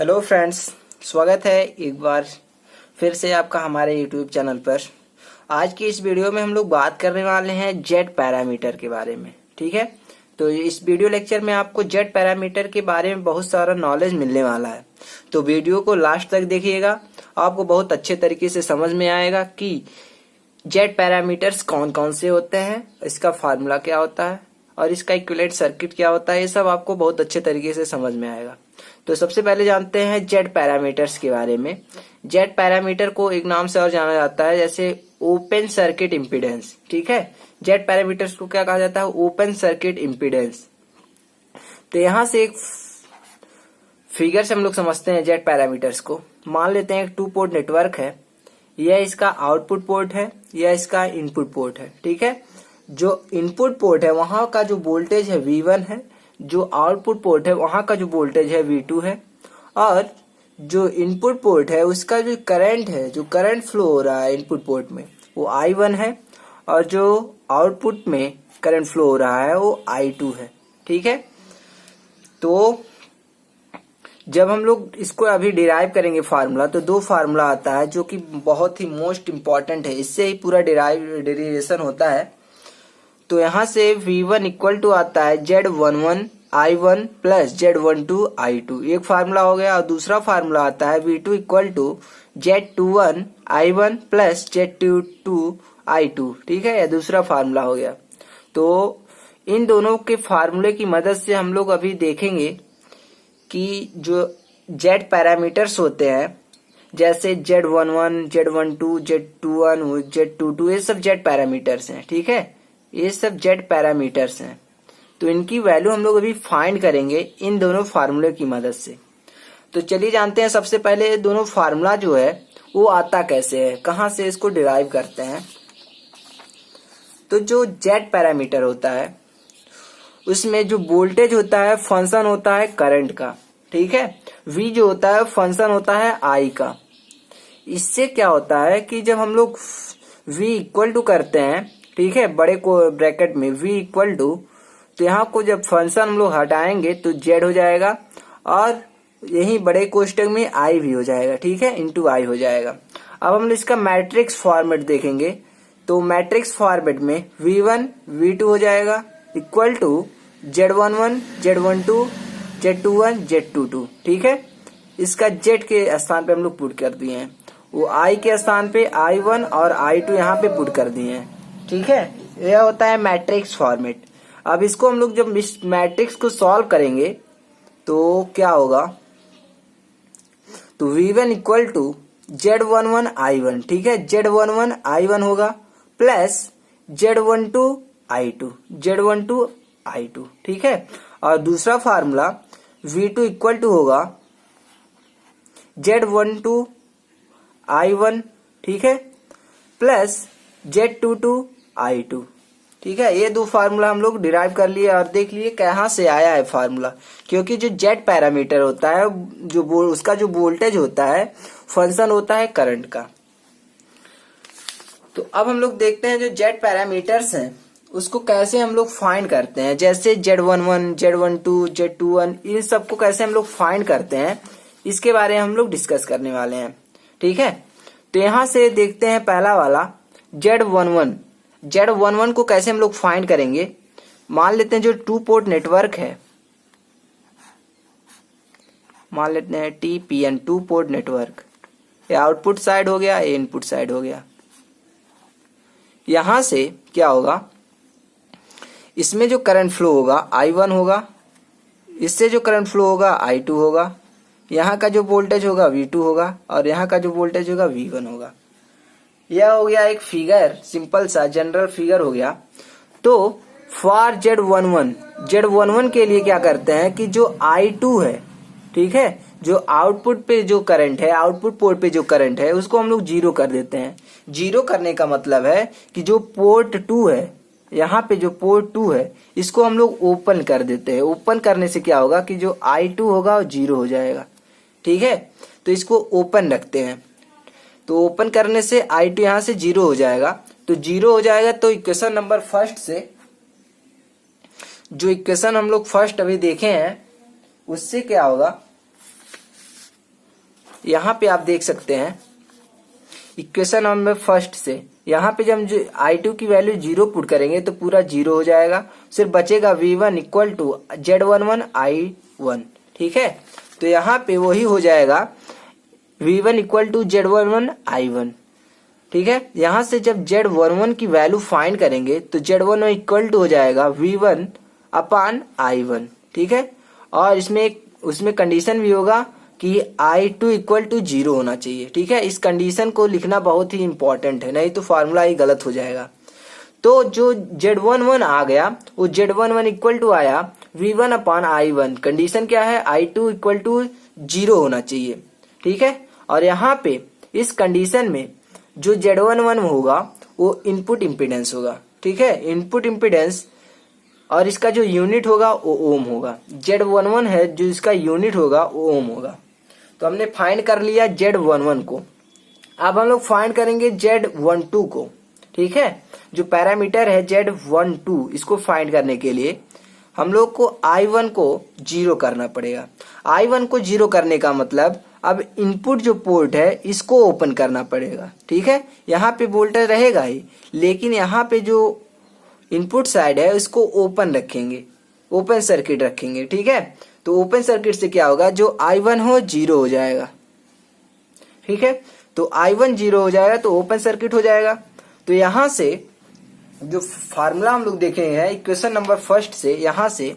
Hello friends, स्वागत है एक बार फिर से आपका हमारे यूट्यूब चैनल पर। आज की इस वीडियो में हम लोग बात करने वाले हैं जेट पैरामीटर के बारे में। ठीक है, तो इस वीडियो लेक्चर में आपको जेट पैरामीटर के बारे में बहुत सारा नॉलेज मिलने वाला है। तो वीडियो को लास्ट तक देखिएगा, आपको बहुत अच्छे तरीके से समझ में आएगा कि जेट पैरामीटर्स कौन कौन से होते हैं, इसका फार्मूला क्या होता है और इसका इक्विवेलेंट सर्किट क्या होता है। ये सब आपको बहुत अच्छे तरीके से समझ में आएगा। तो सबसे पहले जानते हैं जेट पैरामीटर्स के बारे में। जेट पैरामीटर को एक नाम से और जाना जाता है जैसे ओपन सर्किट इम्पीडेंस। ठीक है, जेट पैरामीटर्स को क्या कहा जाता है? Open circuit impedance. तो यहां से एक फिगर से हम लोग समझते हैं जेट पैरामीटर्स को। मान लेते हैं एक 2 पोर्ट नेटवर्क है, यह इसका आउटपुट पोर्ट है, यह इसका इनपुट पोर्ट है। ठीक है, जो इनपुट पोर्ट है वहां का जो वोल्टेज है V1 है, जो आउटपुट पोर्ट है वहां का जो वोल्टेज है V2 है, और जो इनपुट पोर्ट है उसका जो करंट है, जो करंट फ्लो हो रहा है इनपुट पोर्ट में, वो I1 है, और जो आउटपुट में करंट फ्लो हो रहा है वो I2 है। ठीक है, तो जब हम लोग इसको अभी डिराइव करेंगे फार्मूला, तो 2 फार्मूला आता है जो कि बहुत ही मोस्ट इंपॉर्टेंट है, इससे ही पूरा डेरिवेशन होता है। तो यहां से V1 इक्वल टू आता है Z11 I1 plus Z12 I2, एक फार्मूला हो गया। और दूसरा फार्मूला आता है V2 equal to Z21 I1 plus Z22 I2। ठीक है, यह दूसरा फार्मूला हो गया। तो इन दोनों के फार्मूले की मदद से हम लोग अभी देखेंगे कि जो जेट पैरामीटर्स होते हैं जैसे Z11, Z12, Z21, Z22, ये सब जेट पैरामीटर्स हैं। ठीक है, ये सब जेट पैरामीटर्स हैं। तो इनकी वैल्यू हम लोग अभी फाइंड करेंगे इन दोनों फार्मूले की मदद से। तो चलिए जानते हैं सबसे पहले दोनों फार्मूला जो है वो आता कैसे है, कहां से इसको डिराइव करते हैं। तो जो जेट पैरामीटर होता है उसमें जो वोल्टेज होता है फंक्शन होता है करंट का। ठीक है, V जो होता है फंक्शन होता है I का। इससे क्या होता है कि जब हम लोग V इक्वल टू करते हैं, ठीक है, बड़े को ब्रैकेट में V इक्वल टू, तो यहाँ को जब फंक्शन हम लोग हटाएंगे तो Z हो जाएगा, और यही बड़े कोष्टक में I भी हो जाएगा। ठीक है, इंटू I हो जाएगा। अब हम इसका मैट्रिक्स फॉर्मेट देखेंगे, तो मैट्रिक्स फॉर्मेट में V1 V2 हो जाएगा equal to Z11 Z12 Z21 Z22। ठीक है, इसका Z के स्थान पे हम लोग पुट कर दिए हैं, वो I के स्थान पे I1 और I2 यहाँ पे पुट कर दिए हैं। ठीक है, यह होता है मैट्रिक्स फॉर्मेट। अब इसको हम लोग जब इस मैट्रिक्स को सॉल्व करेंगे तो क्या होगा, तो V1 equal to Z11 I1, ठीक है, Z11 I1 होगा प्लस Z12 I2। ठीक है, और दूसरा फार्मूला V2 इक्वल टू होगा Z12 I1, ठीक है, प्लस Z22 I2। ठीक है, ये 2 फार्मूला हम लोग डिराइव कर लिए और देख लिए कहाँ से आया है फार्मूला। क्योंकि जो जेट पैरामीटर होता है जो उसका जो वोल्टेज होता है फंक्शन होता है करंट का। तो अब हम लोग देखते हैं जो जेट पैरामीटर्स हैं उसको कैसे हम लोग फाइंड करते हैं। जैसे Z11, Z12, Z21, इन सबको कैसे हम लोग फाइंड करते हैं, इसके बारे में हम लोग डिस्कस करने वाले हैं। ठीक है, तो यहां से देखते हैं पहला वाला Z11 को कैसे हम लोग फाइंड करेंगे। मान लेते हैं जो 2 पोर्ट नेटवर्क है, मान लेते हैं TPN 2 पोर्ट नेटवर्क, ये आउटपुट साइड हो गया, ये इनपुट साइड हो गया। यहां से क्या होगा, इसमें जो करंट फ्लो होगा I1 होगा, इससे जो करंट फ्लो होगा I2 होगा, यहाँ का जो वोल्टेज होगा V2 होगा, और यहाँ का जो वोल्टेज होगा V1 होगा। यह हो गया एक फिगर, सिंपल सा जनरल फिगर हो गया। तो फॉर Z11 के लिए क्या करते हैं कि जो I2 है, ठीक है, जो आउटपुट पे जो करंट है, आउटपुट पोर्ट पे जो करंट है उसको हम लोग 0 कर देते हैं। 0 करने का मतलब है कि जो पोर्ट 2 है, यहाँ पे जो पोर्ट 2 है इसको हम लोग ओपन कर देते हैं। ओपन करने से क्या होगा कि जो I2 होगा वो 0 हो जाएगा। ठीक है, तो इसको ओपन रखते हैं, तो ओपन करने से I2 यहां से 0 हो जाएगा। तो 0 हो जाएगा तो इक्वेशन नंबर फर्स्ट से, जो इक्वेशन हम लोग फर्स्ट अभी देखे हैं, उससे क्या होगा यहाँ पे आप देख सकते हैं इक्वेशन नंबर फर्स्ट से, यहाँ पे जब हम I2 की वैल्यू 0 पुट करेंगे तो पूरा 0 हो जाएगा, सिर्फ बचेगा V1 equal to Z11 I1। ठीक है, तो यहाँ पे वही हो जाएगा V1 equal to Z11 I1। ठीक है, यहाँ से जब Z11 की वैल्यू फाइंड करेंगे तो Z11 इक्वल टू हो जाएगा V1 अपान I1। ठीक है, और उसमें कंडीशन भी होगा कि I2 इक्वल टू 0 होना चाहिए। ठीक है, इस कंडीशन को लिखना बहुत ही इंपॉर्टेंट है, नहीं तो फार्मूला ही गलत हो जाएगा। तो जो Z11 आ गया वो Z11 इक्वल टू आया V1 अपान I1। कंडीशन क्या है, I2 इक्वल टू 0 होना चाहिए। ठीक है, और यहाँ पे इस कंडीशन में जो Z11 होगा वो इनपुट इम्पीडेंस होगा। ठीक है, इनपुट इम्पीडेंस, और इसका जो यूनिट होगा वो ओम होगा। Z11 है जो इसका यूनिट होगा वो ओम होगा। तो हमने फाइंड कर लिया Z11 को। अब हम लोग फाइंड करेंगे Z12 को। ठीक है, जो पैरामीटर है Z12, इसको फाइंड करने के लिए हम लोग को I1 को 0 करना पड़ेगा। I1 को 0 करने का मतलब अब इनपुट जो पोर्ट है इसको ओपन करना पड़ेगा। ठीक है, यहाँ पे वोल्टेज रहेगा ही, लेकिन यहाँ पे जो इनपुट साइड है इसको ओपन रखेंगे, ओपन सर्किट रखेंगे। ठीक है, तो ओपन सर्किट से क्या होगा, जो I1 हो 0 हो जाएगा। ठीक है, तो I1 0 हो जाएगा तो ओपन सर्किट हो जाएगा। तो यहाँ से जो फार्मूला हम लोग देखे हैं इक्वेशन नंबर फर्स्ट से, यहाँ से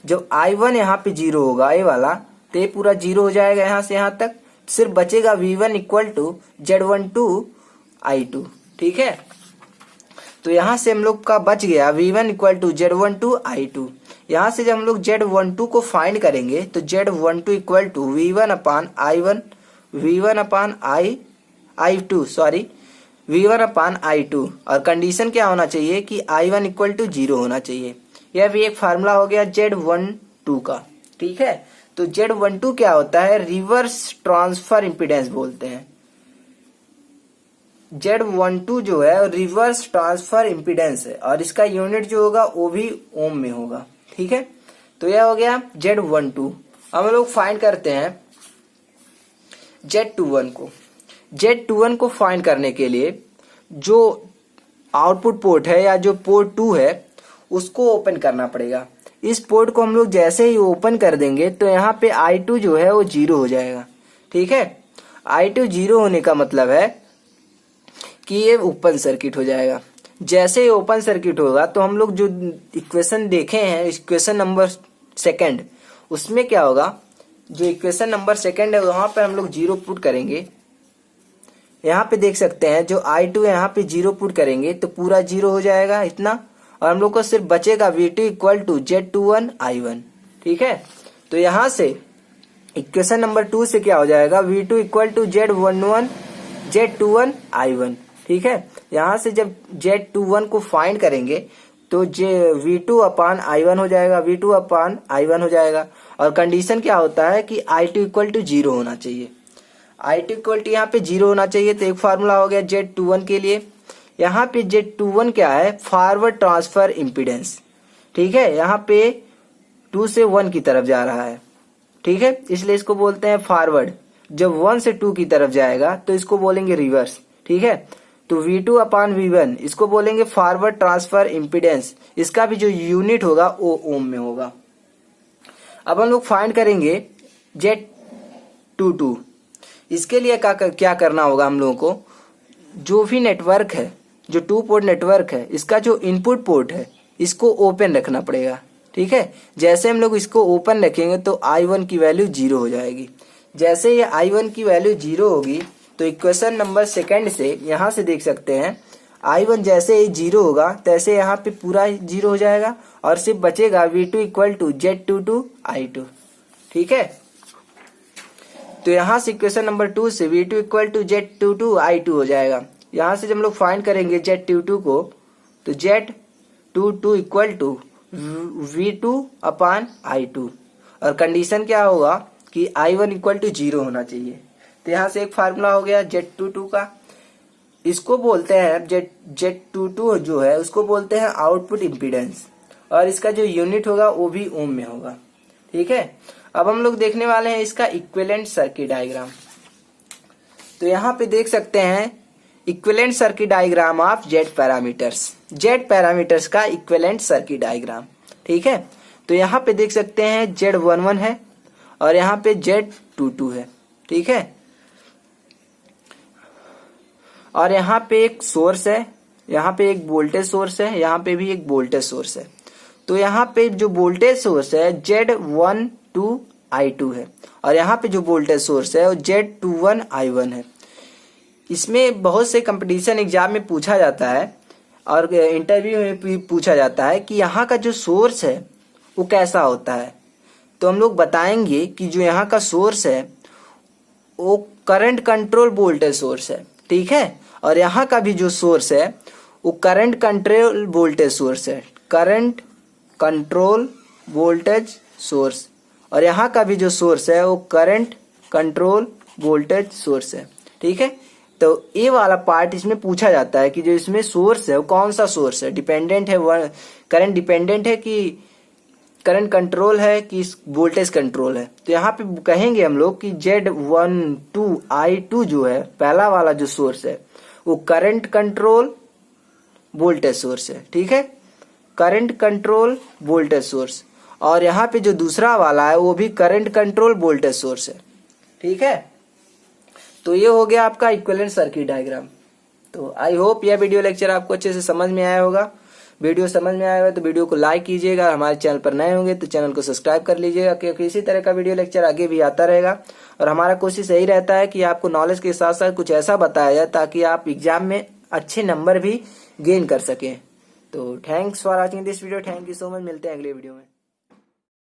जब I1 यहाँ पे 0 होगा, ये वाला, तो ये पूरा 0 हो जाएगा यहाँ से यहाँ तक, सिर्फ बचेगा V1 equal to Z12 I2। ठीक है, तो यहाँ से हम लोग का बच गया V1 equal to Z12 I2। यहाँ से जब हम लोग Z12 को फाइंड करेंगे तो Z12 equal to V1 upon I1, V1 upon V1 upon I2, और कंडीशन क्या होना चाहिए कि I1 इक्वल टू 0 होना चाहिए। यह भी एक फार्मूला हो गया Z12 का। ठीक है, तो Z12 क्या होता है, रिवर्स ट्रांसफर इम्पीडेंस बोलते हैं। Z12 जो है रिवर्स ट्रांसफर इम्पीडेंस है, और इसका यूनिट जो होगा वो भी ओम में होगा। ठीक है, तो यह हो गया Z12। हम लोग फाइंड करते हैं Z21 को। Z21 को फाइंड करने के लिए जो आउटपुट पोर्ट है या जो पोर्ट 2 है उसको ओपन करना पड़ेगा। इस पोर्ट को हम लोग जैसे ही ओपन कर देंगे तो यहाँ पे I2 जो है वो 0 हो जाएगा। ठीक है, I2 0 होने का मतलब है कि ये ओपन सर्किट हो जाएगा। जैसे ही ओपन सर्किट होगा तो हम लोग जो इक्वेशन देखे हैं, इक्वेशन नंबर सेकंड, उसमें क्या होगा, जो इक्वेशन नंबर सेकंड है वहां पे हम लोग 0 पुट करेंगे। यहाँ पे देख सकते हैं जो I2 यहाँ पे 0 पुट करेंगे तो पूरा 0 हो जाएगा इतना, और हम लोग को सिर्फ बचेगा V2 equal to Z21 I1। ठीक है, तो यहाँ से इक्वेशन नंबर 2 से क्या हो जाएगा, V2 equal to Z21 I1। ठीक है, यहाँ से जब Z21 को फाइंड करेंगे तो V2 अपान I1 हो जाएगा, V2 अपान I1 हो जाएगा, और कंडीशन क्या होता है कि I2 इक्वल टू 0 होना चाहिए। I2 इक्वल टू यहाँ पे 0 होना चाहिए, तो एक फार्मूला हो गया Z21 के लिए। यहाँ पे Z21 क्या है, फॉरवर्ड ट्रांसफर इम्पीडेंस। ठीक है, यहाँ पे 2 से 1 की तरफ जा रहा है। ठीक है, इसलिए इसको बोलते हैं फॉरवर्ड। जब 1 से 2 की तरफ जाएगा तो इसको बोलेंगे रिवर्स। ठीक है, तो V2 अपान V1 इसको बोलेंगे फॉरवर्ड ट्रांसफर इम्पीडेंस। इसका भी जो यूनिट होगा वो ओम में होगा। अब हम लोग फाइंड करेंगे Z22। इसके लिए क्या करना होगा, हम लोगों को जो भी नेटवर्क है, जो 2 पोर्ट नेटवर्क है, इसका जो इनपुट पोर्ट है इसको ओपन रखना पड़ेगा। ठीक है, जैसे हम लोग इसको ओपन रखेंगे तो I1 की वैल्यू 0 हो जाएगी। जैसे ये I1 की वैल्यू 0 होगी तो इक्वेशन नंबर सेकंड से यहाँ से देख सकते हैं I1 जैसे ही 0 होगा तैसे यहाँ पे पूरा 0 हो जाएगा, और सिर्फ बचेगा V2 equal to Z22 I2। ठीक है, तो यहाँ से इक्वेशन नंबर 2 से V2 equal to Z22 I2 हो जाएगा। यहाँ से जब हम लोग फाइंड करेंगे Z22 को तो Z22 equal to V2 upon I2, और कंडीशन क्या होगा कि I1 इक्वल टू 0 होना चाहिए। तो यहाँ से एक फार्मूला हो गया Z22 का। इसको बोलते हैं Z22 जो है उसको बोलते हैं आउटपुट इम्पीडेंस, और इसका जो यूनिट होगा वो भी ओम में होगा। ठीक है, अब हम लोग देखने वाले हैं इसका इक्विवेलेंट सर्किट डायग्राम। तो यहाँ पे देख सकते हैं equivalent circuit diagram of Z parameters, Z parameters का इक्विवेलेंट सर्किट डायग्राम। ठीक है, तो यहाँ पे देख सकते हैं Z11 है और यहाँ पे Z22 है। ठीक है, और यहाँ पे एक सोर्स है, यहाँ पे एक वोल्टेज सोर्स है, यहाँ पे भी एक वोल्टेज सोर्स है। तो यहाँ पे जो वोल्टेज सोर्स है Z12I2 है और यहाँ पे जो वोल्टेज सोर्स है वो Z21I1 है। इसमें बहुत से कंपटीशन एग्जाम में पूछा जाता है और इंटरव्यू में भी पूछा जाता है कि यहाँ का जो सोर्स है वो कैसा होता है। तो हम लोग बताएंगे कि जो यहाँ का सोर्स है वो करंट कंट्रोल वोल्टेज सोर्स है। ठीक है, और यहाँ का भी जो सोर्स है वो करंट कंट्रोल वोल्टेज सोर्स है, करंट कंट्रोल वोल्टेज सोर्स। और यहाँ का भी जो सोर्स है वो करंट कंट्रोल वोल्टेज सोर्स है। ठीक है, तो ये वाला पार्ट इसमें पूछा जाता है कि जो इसमें सोर्स है वो कौन सा सोर्स है, डिपेंडेंट है, करंट डिपेंडेंट है कि करंट कंट्रोल है कि वोल्टेज कंट्रोल है। तो यहाँ पे कहेंगे हम लोग कि Z12I2 जो है पहला वाला जो सोर्स है वो करंट कंट्रोल वोल्टेज सोर्स है। ठीक है, करंट कंट्रोल वोल्टेज सोर्स। और यहाँ पे जो दूसरा वाला है वो भी करंट कंट्रोल वोल्टेज सोर्स है। ठीक है, तो ये हो गया आपका इक्विवेलेंट सर्किट डायग्राम। तो आई होप यह वीडियो लेक्चर आपको अच्छे से समझ में आया होगा। वीडियो समझ में आया होगा तो वीडियो को लाइक कीजिएगा, हमारे चैनल पर नए होंगे तो चैनल को सब्सक्राइब कर लीजिएगा, क्योंकि इसी तरह का वीडियो लेक्चर आगे भी आता रहेगा। और हमारा कोशिश यही रहता है कि आपको नॉलेज के साथ साथ कुछ ऐसा बताया जाए ताकि आप एग्जाम में अच्छे नंबर भी गेन कर सकें। तो thanks for watching this video, thank you so much, मिलते हैं अगले वीडियो में।